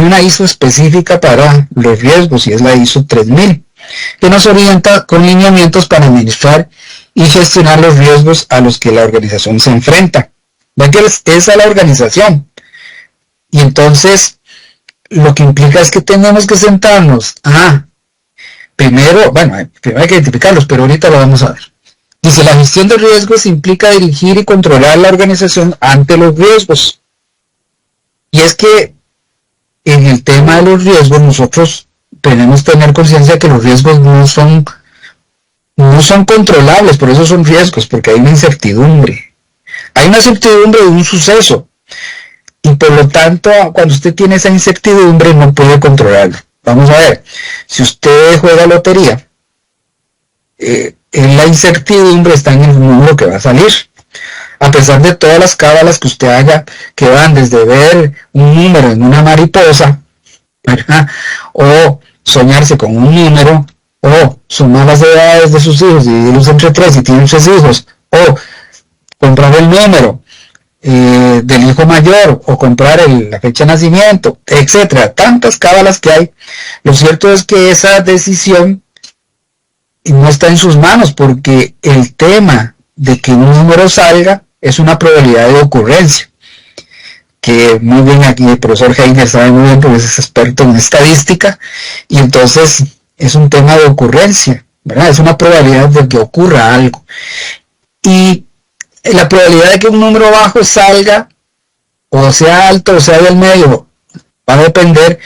una ISO específica para los riesgos y es la ISO 3000, que nos orienta con lineamientos para administrar y gestionar los riesgos a los que la organización se enfrenta. ¿Ven que esa es la organización? Y entonces, lo que implica es que tenemos que sentarnos primero hay que identificarlos, pero ahorita lo vamos a ver. Dice, la gestión de riesgos implica dirigir y controlar la organización ante los riesgos. Y es que en el tema de los riesgos nosotros tenemos que tener conciencia de que los riesgos no son controlables, por eso son riesgos, porque hay una incertidumbre. Hay una incertidumbre de un suceso. Y por lo tanto, cuando usted tiene esa incertidumbre, no puede controlarlo. Vamos a ver, si usted juega lotería, la incertidumbre está en el número que va a salir. A pesar de todas las cábalas que usted haga, que van desde ver un número en una mariposa, ¿verdad?, o soñarse con un número, o sumar las edades de sus hijos, dividirlos entre 3 y tienen 3 hijos, o comprar el número del hijo mayor, o comprar la fecha de nacimiento, etcétera, tantas cábalas que hay. Lo cierto es que esa decisión no está en sus manos, porque el tema de que un número salga es una probabilidad de ocurrencia, que muy bien aquí el profesor Heiner sabe muy bien porque es experto en estadística, y entonces es un tema de ocurrencia, ¿verdad? Es una probabilidad de que ocurra algo, y la probabilidad de que un número bajo salga, o sea alto o sea del medio, va a depender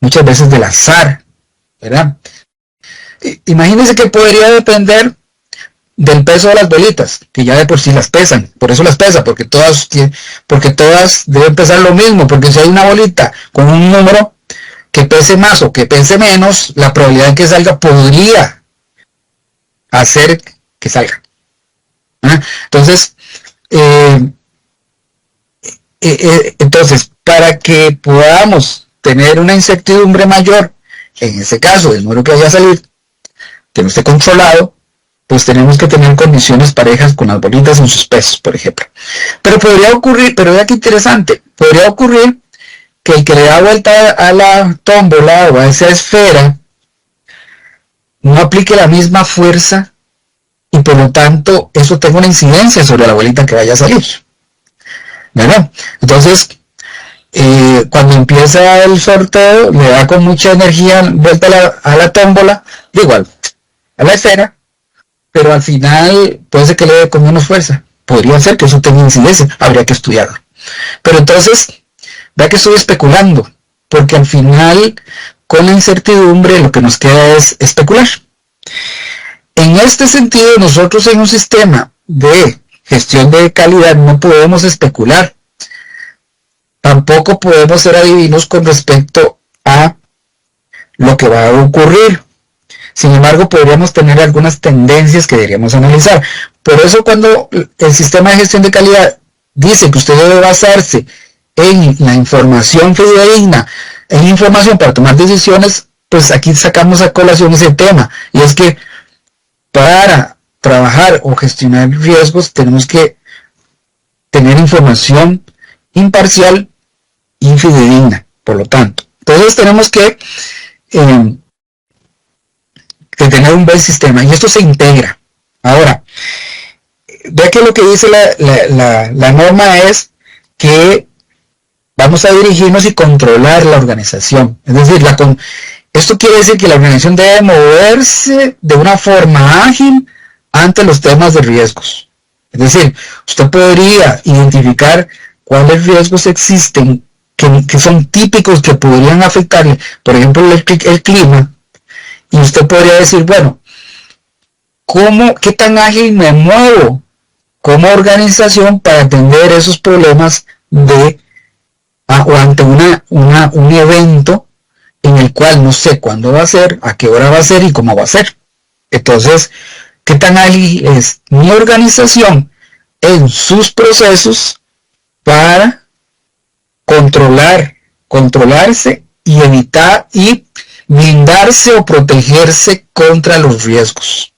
muchas veces del azar, ¿verdad? Imagínense que podría depender del peso de las bolitas, que ya de por sí las pesan, por eso las pesa, porque todas deben pesar lo mismo, porque si hay una bolita con un número que pese más o que pese menos, la probabilidad de que salga podría hacer que salga. Entonces, para que podamos tener una incertidumbre mayor, en ese caso, el número que vaya a salir, que no esté controlado, pues tenemos que tener condiciones parejas con las bolitas en sus pesos, por ejemplo. Pero podría ocurrir, pero vea qué interesante, podría ocurrir que el que le da vuelta a la tómbola o a esa esfera no aplique la misma fuerza y por lo tanto eso tenga una incidencia sobre la bolita que vaya a salir, ¿verdad? Entonces, cuando empieza el sorteo, le da con mucha energía vuelta a la tómbola, igual, a la esfera, pero al final puede ser que le dé con menos fuerza. Podría ser que eso tenga incidencia, habría que estudiarlo. Pero entonces, vea que estoy especulando, porque al final, con la incertidumbre, lo que nos queda es especular. En este sentido, nosotros en un sistema de gestión de calidad no podemos especular. Tampoco podemos ser adivinos con respecto a lo que va a ocurrir. Sin embargo, podríamos tener algunas tendencias que deberíamos analizar. Por eso cuando el sistema de gestión de calidad dice que usted debe basarse en la información fidedigna, en información para tomar decisiones, pues aquí sacamos a colación ese tema. Y es que para trabajar o gestionar riesgos tenemos que tener información imparcial y fidedigna, por lo tanto. Entonces tenemos que tener un buen sistema y esto se integra. Ahora, vea que lo que dice la norma es que vamos a dirigirnos y controlar la organización. Es decir, esto quiere decir que la organización debe moverse de una forma ágil ante los temas de riesgos. Es decir, usted podría identificar cuáles riesgos existen que son típicos que podrían afectarle, por ejemplo, el clima, y usted podría decir, bueno, ¿qué tan ágil me muevo como organización para atender esos problemas o ante un evento en el cual no sé cuándo va a ser, a qué hora va a ser y cómo va a ser? Entonces, ¿qué tan ágil es mi organización en sus procesos para controlarse y evitar y blindarse o protegerse contra los riesgos?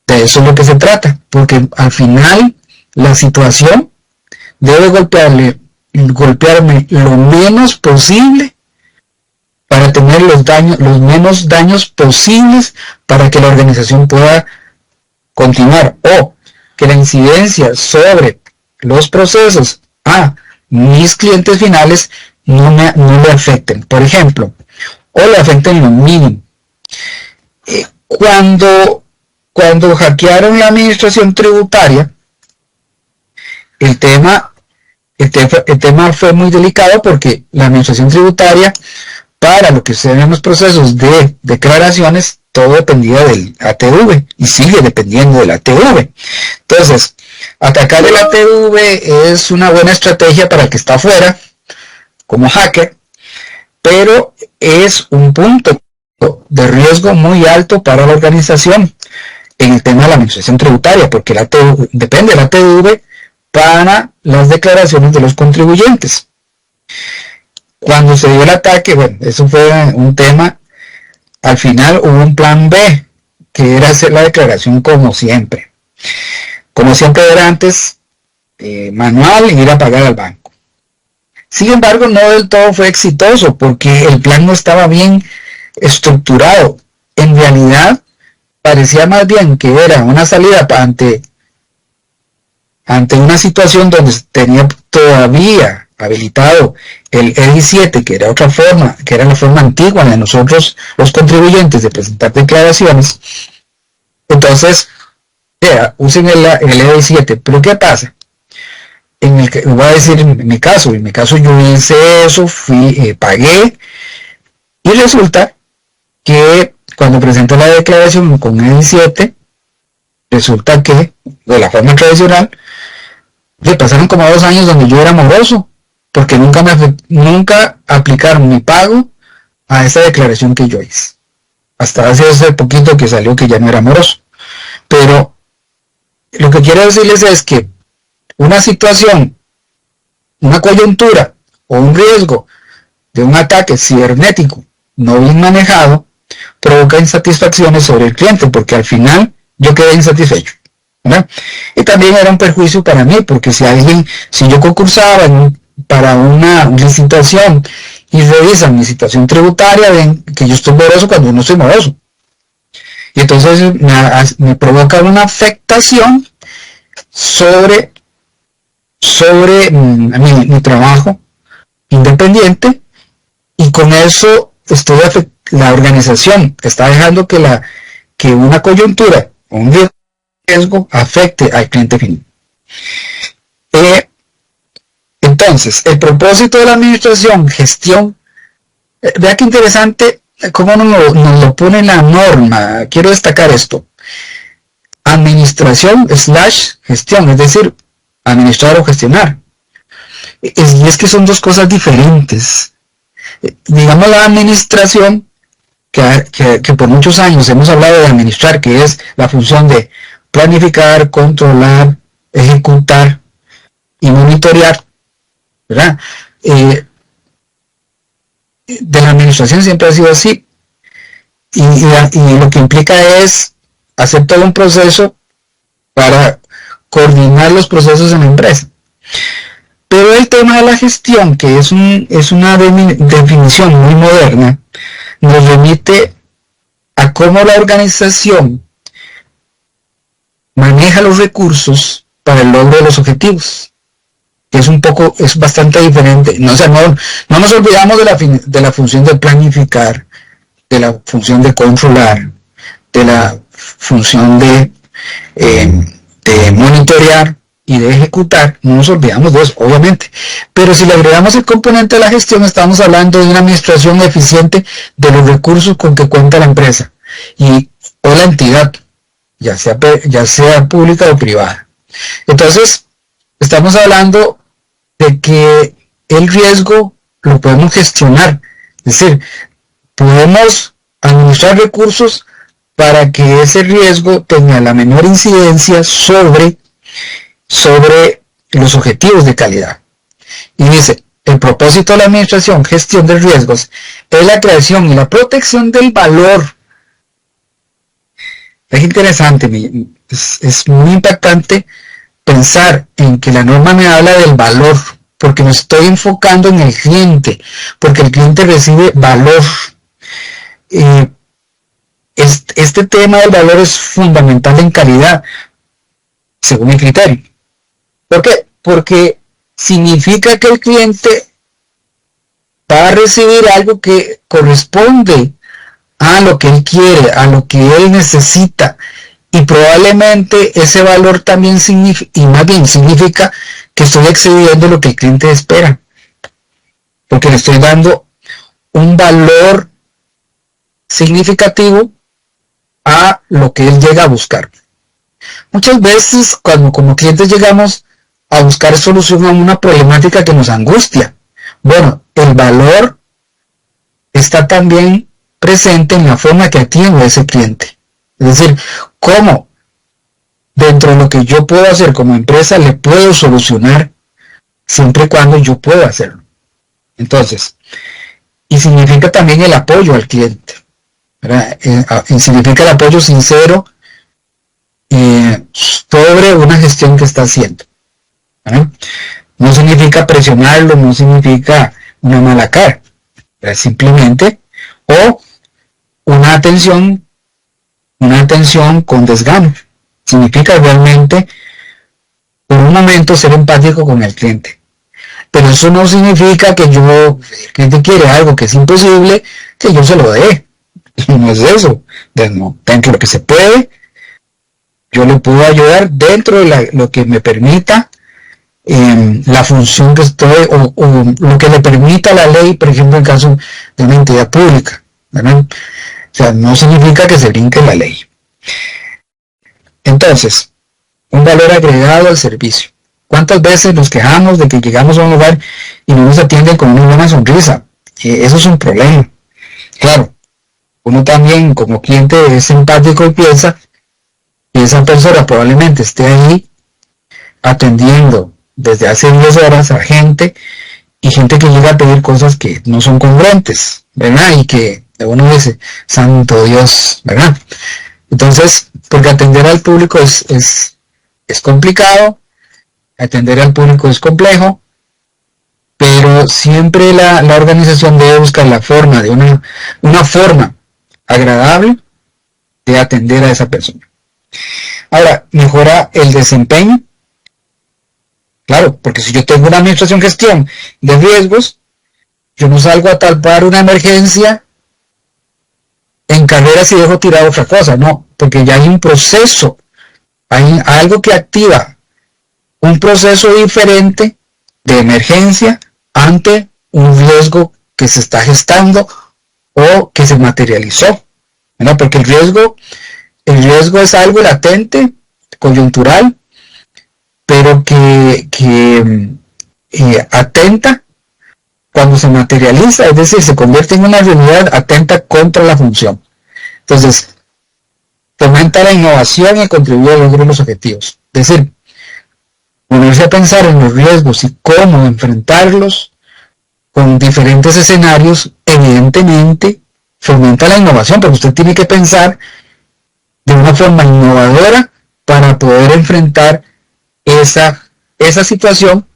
De eso es lo que se trata, porque al final la situación debe golpearle golpearme lo menos posible para tener los menos daños posibles para que la organización pueda continuar, o que la incidencia sobre los procesos a mis clientes finales no le afecten, por ejemplo, o le afecten lo mínimo. Cuando hackearon la administración tributaria, el tema fue muy delicado, porque la administración tributaria, para lo que sean los procesos de declaraciones, todo dependía del ATV y sigue dependiendo del ATV. Entonces, atacar el ATV es una buena estrategia para el que está afuera como hacker, pero es un punto de riesgo muy alto para la organización en el tema de la administración tributaria, porque el ATV, depende del ATV para las declaraciones de los contribuyentes. Cuando se dio el ataque, bueno, eso fue un tema. Al final hubo un plan B, que era hacer la declaración como siempre. Como siempre era antes, manual, y ir a pagar al banco. Sin embargo, no del todo fue exitoso, porque el plan no estaba bien estructurado. En realidad, parecía más bien que era una salida ante una situación donde tenía todavía habilitado el EDI 7, que era otra forma, que era la forma antigua de nosotros los contribuyentes de presentar declaraciones. Entonces, usen el EDI 7. Pero ¿qué pasa? Voy a decir en mi caso yo hice eso, pagué, y resulta que cuando presenté la declaración con EDI 7, resulta que de la forma tradicional le pasaron como 2 años donde yo era moroso, porque nunca aplicaron mi pago a esa declaración que yo hice. Hasta hace poquito que salió que ya no era moroso. Pero lo que quiero decirles es que una situación, una coyuntura o un riesgo de un ataque cibernético no bien manejado provoca insatisfacciones sobre el cliente, porque al final yo quedé insatisfecho, ¿verdad? Y también era un perjuicio para mí, porque si yo concursaba para una licitación y revisan mi situación tributaria, ven que yo estoy moroso cuando no estoy moroso. Y entonces me provoca una afectación sobre mi trabajo independiente, y con eso la organización está dejando que una coyuntura o un riesgo afecte al cliente final. Entonces, el propósito de la administración, gestión, vea qué interesante cómo nos lo pone la norma. Quiero destacar esto: administración / gestión, es decir, administrar o gestionar. Y es que son dos cosas diferentes. Digamos, la administración, que por muchos años hemos hablado de administrar, que es la función de planificar, controlar, ejecutar y monitorear, ¿verdad? De la administración siempre ha sido así, y lo que implica es hacer todo un proceso para coordinar los procesos en la empresa. Pero el tema de la gestión, que es una definición muy moderna, nos remite a cómo la organización maneja los recursos para el logro de los objetivos, que es bastante diferente. No nos olvidamos de la función de planificar, de la función de controlar, de la función de monitorear y de ejecutar. No nos olvidamos de eso, obviamente. Pero si le agregamos el componente de la gestión, estamos hablando de una administración eficiente de los recursos con que cuenta la empresa o la entidad, ya sea pública o privada. Entonces, estamos hablando de que el riesgo lo podemos gestionar, es decir, podemos administrar recursos para que ese riesgo tenga la menor incidencia sobre los objetivos de calidad. Y dice, el propósito de la administración, gestión de riesgos, es la creación y la protección del valor. Es interesante, es muy impactante pensar en que la norma me habla del valor, porque me estoy enfocando en el cliente, porque el cliente recibe valor. Este tema del valor es fundamental en calidad, según mi criterio. ¿Por qué? Porque significa que el cliente va a recibir algo que corresponde a lo que él quiere, a lo que él necesita, y probablemente ese valor también significa, y más bien significa que estoy excediendo lo que el cliente espera, porque le estoy dando un valor significativo a lo que él llega a buscar. Muchas veces cuando como clientes llegamos a buscar solución a una problemática que nos angustia, bueno, el valor está también presente en la forma que atiendo a ese cliente. Es decir, cómo dentro de lo que yo puedo hacer como empresa le puedo solucionar siempre y cuando yo pueda hacerlo. Entonces, y significa también el apoyo al cliente, ¿verdad? Significa el apoyo sincero sobre una gestión que está haciendo, ¿verdad? No significa presionarlo, no significa una mala cara, ¿verdad? Simplemente, o una atención con desgano. Significa realmente por un momento ser empático con el cliente. Pero eso no significa que el cliente quiere algo que es imposible, que yo se lo dé. No es eso. Dentro de lo que se puede, yo le puedo ayudar dentro de lo que me permita la función que estoy, o lo que le permita la ley, por ejemplo, en caso de una entidad pública, ¿verdad? O sea, no significa que se brinque la ley. Entonces, un valor agregado al servicio. ¿Cuántas veces nos quejamos de que llegamos a un lugar y no nos atienden con una buena sonrisa? Eso es un problema. Claro, uno también como cliente es empático y piensa que esa persona probablemente esté ahí atendiendo desde hace 10 horas a gente, y gente que llega a pedir cosas que no son congruentes, ¿verdad? Y que uno dice, santo Dios, ¿verdad? Entonces, porque atender al público es complicado, atender al público es complejo, pero siempre la organización debe buscar la forma, de una forma agradable de atender a esa persona. Ahora, mejora el desempeño. Claro, porque si yo tengo una administración gestión de riesgos, yo no salgo a tapar una emergencia en carreras y dejo tirado otra cosa, no, porque ya hay un proceso, hay algo que activa un proceso diferente de emergencia ante un riesgo que se está gestando o que se materializó, ¿verdad? Porque el riesgo es algo latente, coyuntural, pero que atenta cuando se materializa, es decir, se convierte en una realidad, atenta contra la función. Entonces, fomenta la innovación y contribuye a lograr los objetivos. Es decir, ponerse a pensar en los riesgos y cómo enfrentarlos con diferentes escenarios, evidentemente fomenta la innovación, porque usted tiene que pensar de una forma innovadora para poder enfrentar esa situación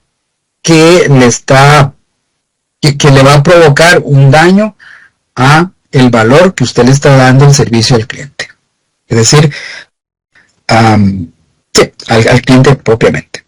que le va a provocar un daño a el valor que usted le está dando en servicio al cliente. Es decir, sí, al cliente propiamente.